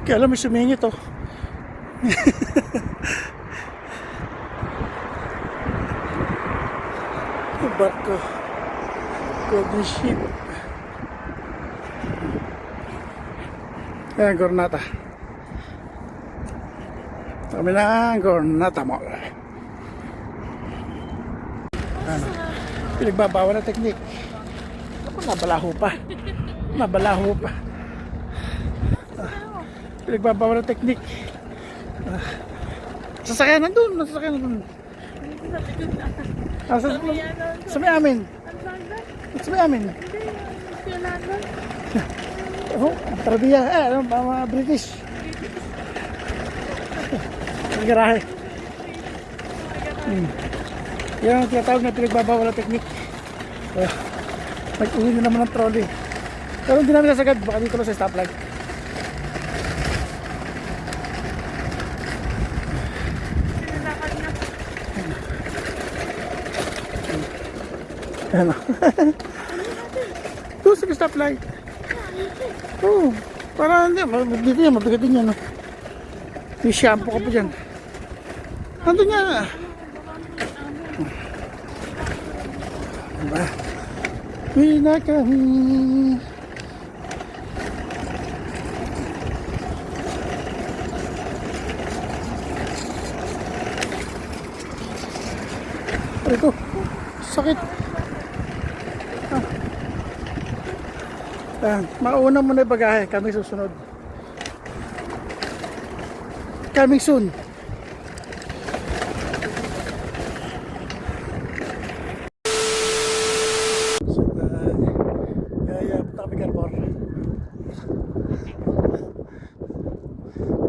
Kaya alam mo sumingit oh. Yung barko. Golden ship. Ayan, Gornata. Kami na Gornata Mall. Ano? Pinagbabawal na teknik. Ako, nabalaho pa. Nabalaho pa. Pinagbabawal na teknik. Sasakyan nandun. Sasakyan nandun. Sa may amin. Sa may amin. Oh, Tarabia. Mga British. Ang garahe. Yan ang tinatawag na pinagbabawal na teknik. Nag-uwi na naman ng trolley. Pero hindi namin nasagad. Baka dito lang sa stoplight. Ano? Doon sa stoplight. Oo. Para hindi. Dito yan. Mabigat din yan. May shampoo ka pa dyan. Nandun yan. Diba? Uwi na kami. Pare ko. Sakit. Mauna muna yung bagahe. Kami susunod. Coming soon. Kaya punta kami Carbor.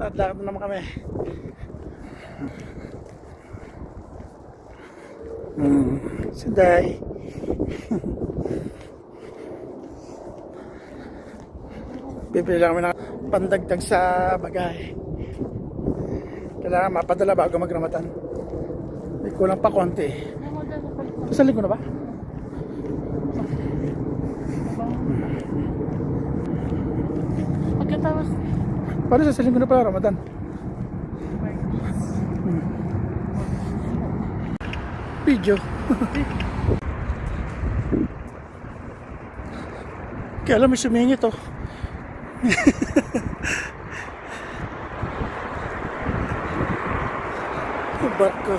At lakad na naman kami. Sinday. Bibili lang kami ng pandagdag sa bagahe. Kailangan mapadala bago magramatan. May kulang pa konti. Kasali ko na ba? Pagkatapos Paano sasalin ko na pala Ramadan? Video. Kaya alam mo sumingit oh. Yung barko.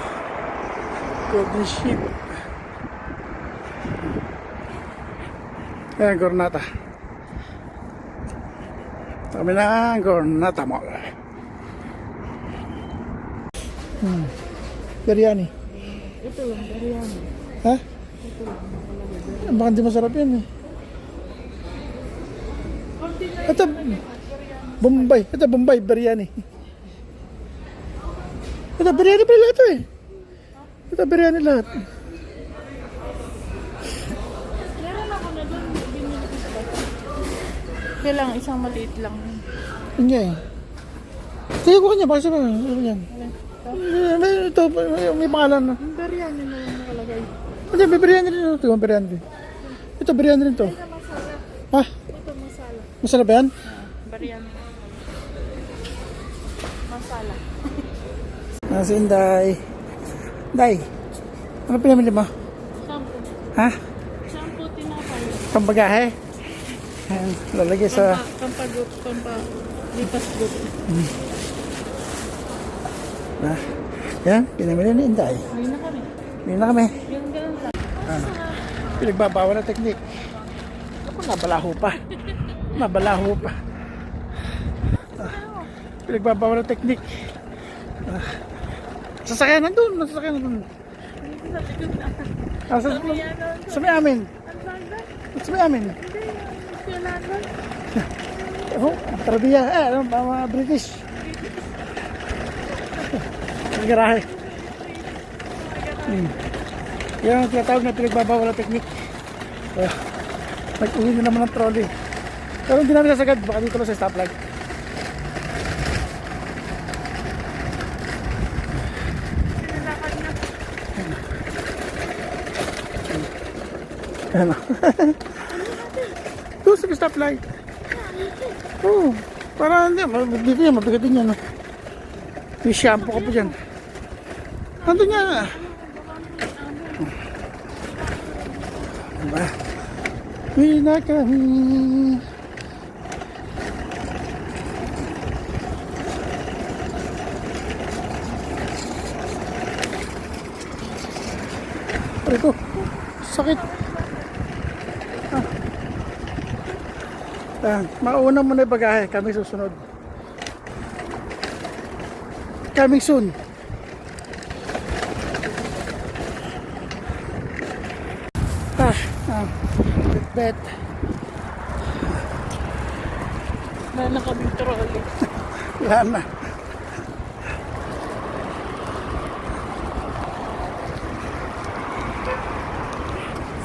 Golden ship. Ayan, Gornata. Kami na Gornata Mall. Biryani. ito lang, biryani. Ha? Ito lang. Baka hindi masarap yan eh. Ito, Bombay. Ito, Bombay, biryani. Ito, biryani pala lahat eh. Ito, biryani lahat. Meron ako na doon, binili ko sa bata. Kaya lang, isang maliit lang. Yun nga eh. Tingnan ko kanya, baka sabi ano yan. Ito, may pangalan na. Yung biryani na lang nakalagay. Hindi, may biryani rin ito. May biryani rin. Ito, biryani rin ito. Ito masala. Ha? Ito masala. Masarap ba yan? Biryani. Masala. Nasa Inday. Day, ano pinamili mo? Shampoo. Ha? Shampoo, tinapay. Pambagahe? Ayan, lalagay sa... Pampagut, lipas gut. Yan, pinamili ni Inday. Ayun na kami. Yun na kami. Yung ganun lang. Ano? Pinagbabawal na teknik. Ako, nabalaho pa. Nabalaho pa. Pinagbabawal na teknik. Sasakyan nandun. Sasakyan nandun. Sa may amin. Sa may amin. Oh, Tarabia. Mga British. Ang garahe. Yan ang tinatawag na pinagbabawal na teknik. Nag-uwi na naman ng trolley. Pero hindi namin nasagad. Baka dito lang sa stoplight. Ano? Doon sa stoplight. Oo. Para hindi, dito yan, mabigat din yan. May shampoo ka pa dyan. Nandun yan ah. Diba? Uwi na kami. Aray ko, sakit. Mauna muna yung bagahe, kami susunod. Coming soon. Bet. Na nakabintro ulit. Wala na.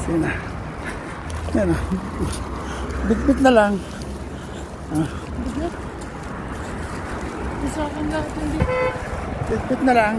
Sige na. Yan na. Bit-bit na lang. Bigla. Isa akin lahat hindi. Bit-bit na lang.